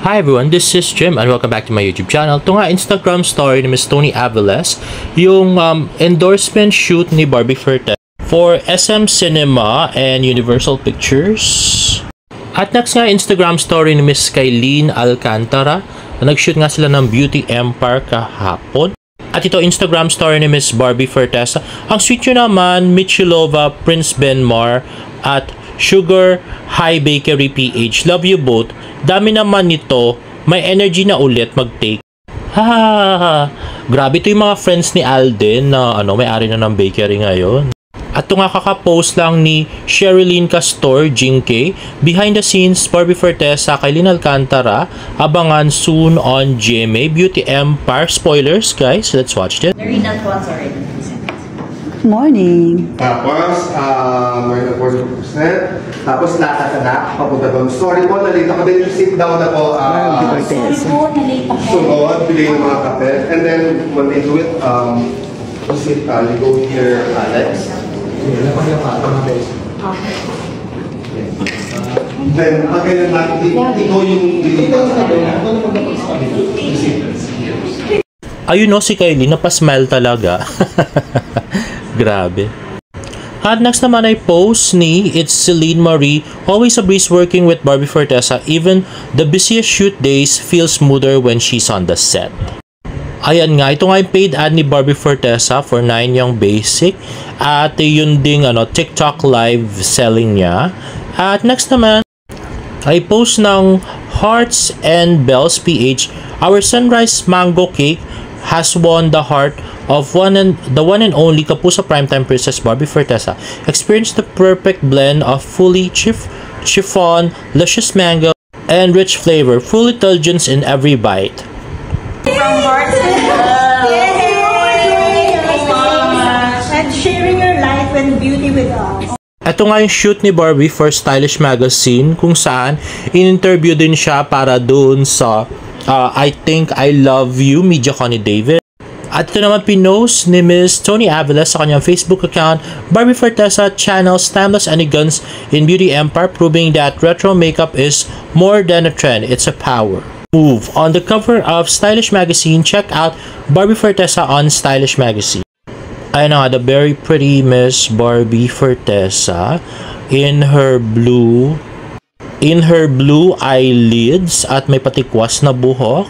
Hi everyone, this is Jim and welcome back to my YouTube channel. Ito nga Instagram story ni Miss Tony Aviles, yung endorsement shoot ni Barbie Forteza for SM Cinema and Universal Pictures. At next nga Instagram story ni Miss Kailin Alcantara na nag-shoot nga sila ng Beauty Empire kahapon. At ito Instagram story ni Miss Barbie Forteza. Ang sweet nyo naman, Michilova, Prince Benmar at Sugar High Bakery PH. Love you both. Dami naman nito. May energy na ulit mag-take. Ha! Grabe ito yung mga friends ni Alden na may-ari na ng bakery ngayon. At ito nga kaka-post lang ni Sherilyn Castor, Jinke. Behind the scenes, Barbie Forteza, Kailin Alcantara. Abangan soon on GMA Beauty Empire. Spoilers, guys. Let's watch this. They're in advance already. Morning. Tapos, more than 40%. Tapos, lakad ka na, papunta doon. Sorry po, nalita ko din. Sit down na po. Sorry po, nalita ko. Sunod, bigay ng mga kape. And then, when they do it, sit, you go here, Alex. Then, pag ganyan natin, ikaw yung lilipas sa kanya. Ayun no, si Kylie, napasmile talaga. Grabe. At next naman ay post ni It's Celine Marie. Always a breeze working with Barbie Forteza. Even the busiest shoot days feel smoother when she's on the set. Ayan nga, ito nga yung paid ad ni Barbie Forteza for 9 Young Basic. At yun ding TikTok live selling niya. At next naman ay post ng Hearts and Bells PH. Our Sunrise Mango Cake has won the heart of the one and only Kapuso Primetime Princess Barbie Forteza. Experience the perfect blend of fully chiffon, luscious mango, and rich flavor. Full indulgence in every bite. From Hearts and and sharing your life and beauty with us. Ito nga yung shoot ni Barbie for Stylish Magazine kung saan in-interview din siya para doon sa I Think I Love You, Media Connie David. At ito naman pinost ni Miss Tony Aviles sa kanyang Facebook account, Barbie Forteza channels timeless elegance in Beauty Empire, proving that retro makeup is more than a trend, it's a power. Move. On the cover of Stylish Magazine, check out Barbie Forteza on Stylish Magazine. Ayun nga, the very pretty Miss Barbie Forteza in her blue eyelids at may patikwas na buhok.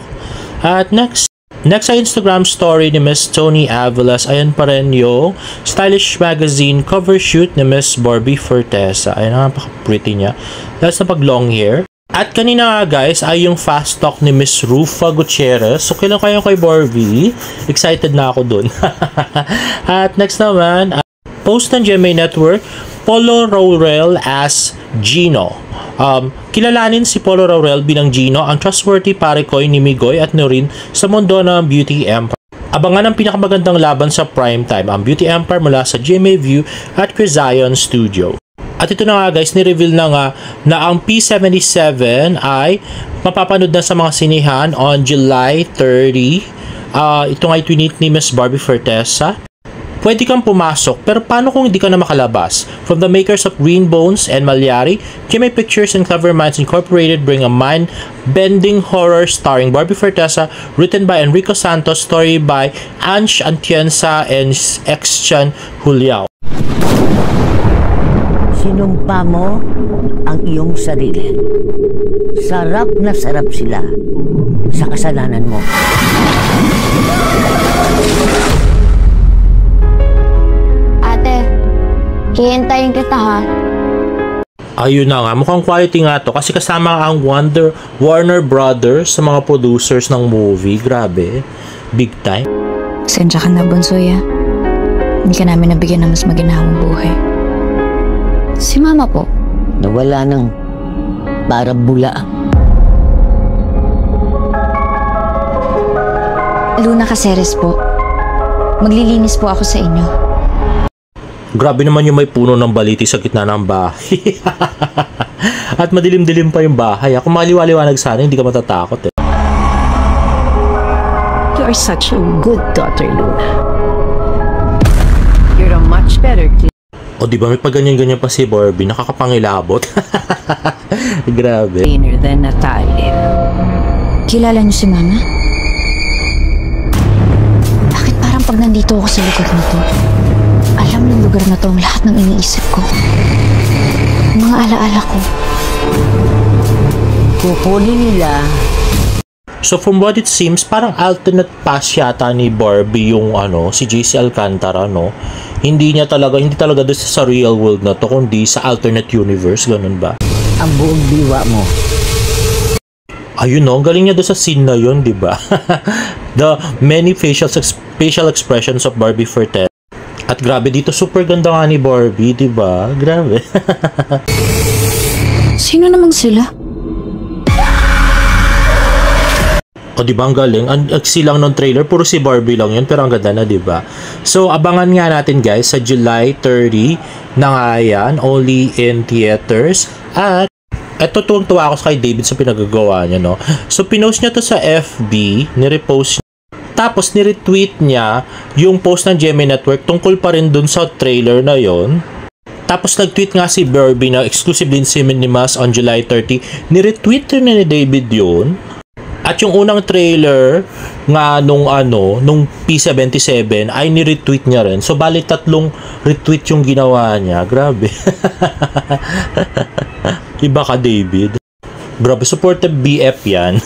At next sa Instagram story ni Miss Tony Aviles, ayan pa rin yung Stylish Magazine cover shoot ni Miss Barbie Forteza. Ayan, napaka-pretty niya. That's na pag long hair. At kanina nga guys ay yung fast talk ni Miss Rufa Gutierrez. So kailan kayo kay Barbie? Excited na ako dun. At next naman, post ng GMA Network, Polo Raurel as Gino. Kilalanin si Polo Raurel bilang Gino, ang trustworthy parekoy ni Migoy at Norin sa mundo ng Beauty Empire. Abangan ang pinakamagandang laban sa primetime, ang Beauty Empire mula sa GMA View at Crizion Studio. At ito na nga guys, ni-reveal na nga na ang P77 ay mapapanood na sa mga sinihan on July 30. Ito nga tweet ni Miss Barbie Forteza. Pwede kang pumasok, pero paano kung hindi ka na makalabas? From the makers of Green Bones and Malyari, GMA Pictures and Clever Minds Incorporated bring a mind-bending horror starring Barbie Forteza, written by Enrico Santos, story by Ange Atienza and X-Chan Juliao. Sinumpa mo ang iyong sarili. Sarap na sarap sila sa kasalanan mo. Ate, hihintayin kita ha. Ayun na nga, mukhang quality nga to kasi kasama ang Warner Brothers sa mga producers ng movie. Grabe, big time. Sensya ka na, Bunsoy. Hindi ka namin nabigyan ng mas maginhawang buhay. Si Mama po. Nawala ng para bula. Luna Caceres po. Maglilinis po ako sa inyo. Grabe naman yung may puno ng baliti sa gitna ng bahay. At madilim-dilim pa yung bahay. Kung maliwaliwanag sana, hindi ka matatakot eh. You are such a good daughter, Luna. You're a much better kid. O diba may pag-ganyan-ganyan pa si Barbie, nakakapangilabot. Grabe. Than Natalia. Kilala niyo si Mama? Bakit parang pag nandito ako sa lugar na to, alam ng lugar na to ang lahat ng iniisip ko. Mga alaala ko. Kukunin nila. So from what it seems, parang alternate past yata ni Barbie yung si JC Alcantara, no? Hindi talaga doon sa real world na to, kundi sa alternate universe, ganun ba? Ang buong diwa mo. Ayun, no, galing niya doon sa scene na yun, di ba? The many facial expressions of Barbie Forteza. At grabe dito, super ganda nga ni Barbie, di ba? Grabe. Sino namang sila? O di ba ang galing? Ang silang ng trailer, puro si Barbie lang yun, pero ang ganda na, di ba? So abangan nga natin guys sa July 30 na nga yan, only in theaters. At eto, tuwang-tuwa ako kay David sa pinagagawa niya, no? So pinost niya to sa FB, nirepost niya. Tapos niretweet niya yung post ng GMA Network tungkol pa rin dun sa trailer na yon. Tapos nag-tweet nga si Barbie na exclusive din si Minimas on July 30. Niretweet rin ni David yun. At yung unang trailer nga nung P77 ay ni-retweet niya rin. So bali 3 retweet yung ginawa niya. Grabe. Iba ka, David. Grabe, supportive BF yan.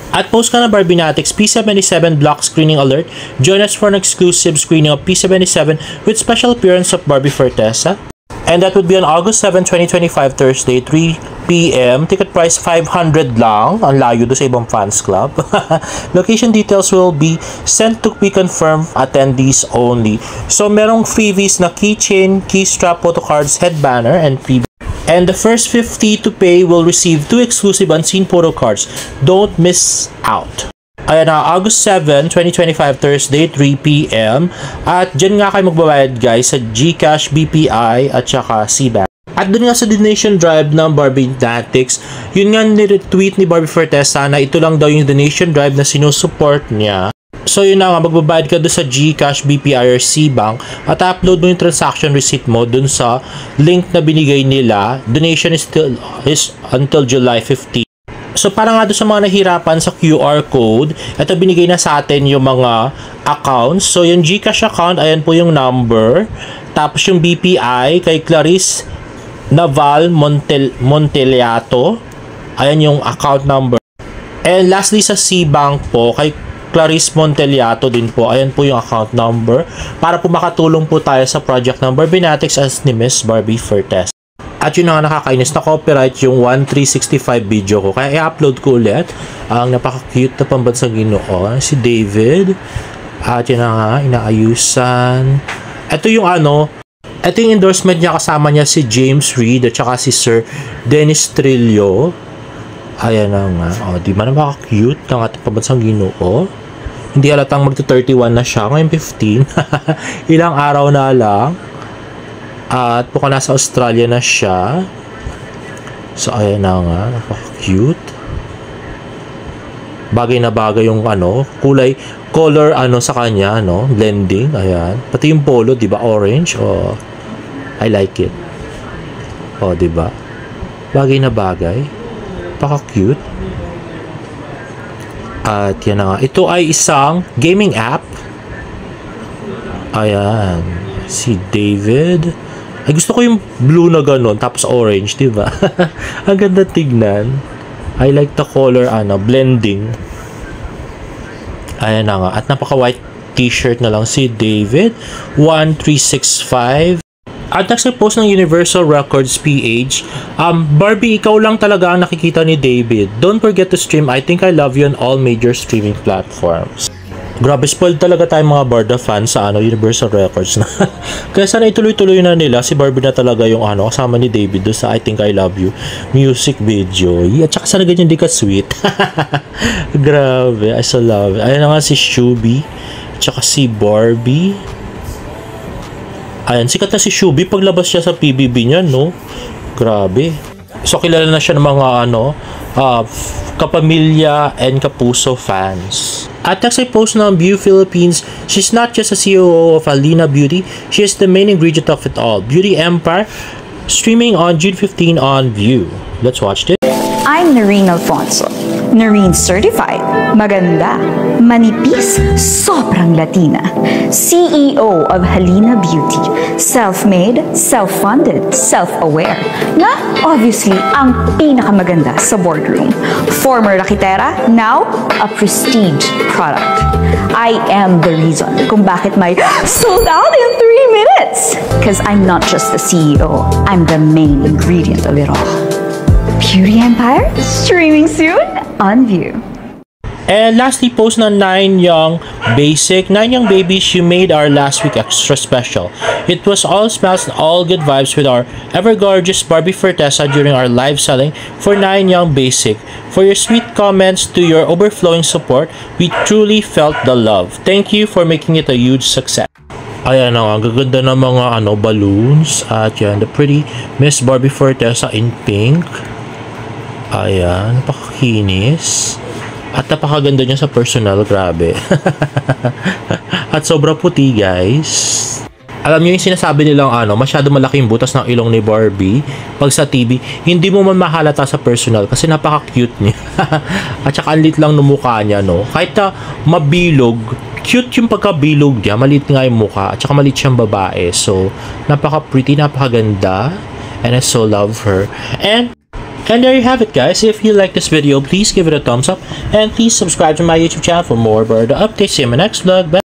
At post ka na Barbinatics, P77 block screening alert. Join us for an exclusive screening of P77 with special appearance of Barbie Forteza. And that would be on August 7, 2025, Thursday, 3 p.m. Ticket price 500 lang. Ang layo doon sa ibang fans club. Location details will be sent to be confirmed, attendees only. So, merong freebies na keychain, key strap, photo cards, head banner, and freebies. And the first 50 to pay will receive 2 exclusive unseen photo cards. Don't miss out. Ayan na, August 7, 2025, Thursday, 3 p.m. At dyan nga kayo magbabayad guys sa GCash, BPI, at saka CBank. At doon nga sa donation drive ng Barbinatics, yun nga ni-retweet ni Barbie Forteza na ito lang daw yung donation drive na sinusupport niya. So yun na nga, magbabayad ka doon sa GCash, BPI, or CBank at upload mo yung transaction receipt mo doon sa link na binigay nila. Donation is until July 15. So para nga doon sa mga nahirapan sa QR code, ito binigay na sa atin yung mga accounts. So yung GCash account, ayan po yung number. Tapos yung BPI kay Clarice Naval Monteliato, ayan yung account number. And lastly sa CBank po, kay Clarice Monteliato din po, ayan po yung account number para po makatulong po tayo sa project ng Barbinatics as ni Miss Barbie Forteza. At yun na nga, nakakainis na copyright yung 1365 video ko, kaya i-upload ko ulit ang napaka-cute na pambansang Ginoo, si David. At yun na nga, inaayusan. Ito yung ito yung endorsement niya, kasama niya si James Reid at saka si Sir Dennis Trillo. Ayan na nga, di ba napaka-cute ng ating pambansang Ginoo? Hindi halatang magto-31 na siya, ngayon 15. Ilang araw na lang. At mukhang nasa Australia na siya. So ayan na nga, napaka-cute. Bagay na bagay yung color sa kanya, blending, ayan. Pati yung polo, di ba, orange? I like it. Di ba? Bagay na bagay. Napaka-cute. At yan na nga. Ito ay isang gaming app. Ayan. Si David. Ay, gusto ko yung blue na ganon, tapos orange, di ba? Ang ganda tignan. I like the color, blending. Ayan na nga. At napaka-white t-shirt na lang si David. 1365. At next post ng Universal Records PH. Barbie, ikaw lang talaga ang nakikita ni David. Don't forget to stream I Think I Love You on all major streaming platforms. Grabe, spoiled talaga tayo mga Barda fans sa Universal Records na. Kaya sana ituloy-tuloy na nila. Si Barbie na talaga yung kasama ni David doon sa I Think I Love You music video. At saka sana ganyan di ka sweet. Grabe, I so love it. Ayan na nga si Shubi. At saka si Barbie. Ayan, sikat na si Shubi paglabas siya sa PBB niya, no? Grabe. So kilala na siya ng mga kapamilya and kapuso fans. At next ay post ng View Philippines, she's not just a COO of Alina Beauty, she is the main ingredient of it all. Beauty Empire, streaming on June 15 on View. Let's watch this. I'm Noreen Alfonso, Noreen certified, maganda, manipis, sobrang Latina. CEO of Halina Beauty, self-made, self-funded, self-aware, na obviously ang pinakamaganda sa boardroom. Former rakitera, now a prestige product. I am the reason kung bakit may sold out in 3 minutes. Because I'm not just the CEO, I'm the main ingredient of it all. Beauty Empire, streaming soon on View. And lastly, post na 9 Young Basic. 9 Young Babies, you made our last week extra special. It was all smiles and all good vibes with our ever-gorgeous Barbie Fortesa during our live selling for 9 Young Basic. For your sweet comments to your overflowing support, we truly felt the love. Thank you for making it a huge success. Ayan o, ang gaganda ng mga balloons. At yan, the pretty Miss Barbie Fortesa in pink. Ayan, napakakinis. At napakaganda niya sa personal, grabe. At sobra puti, guys. Alam niyo yung sinasabi nilang masyado malaking butas ng ilong ni Barbie pag sa TV, hindi mo man mahalata sa personal kasi napaka-cute niya. At saka ang lit lang ng mukha niya, no? Kahit na mabilog, cute yung pagkabilog niya, maliit nga yung mukha, at saka maliit siyang babae. So, napaka-pretty, napakaganda, and I so love her. And there you have it, guys. If you like this video, please give it a thumbs up and please subscribe to my YouTube channel for more bird updates. See you in my next vlog. Bye.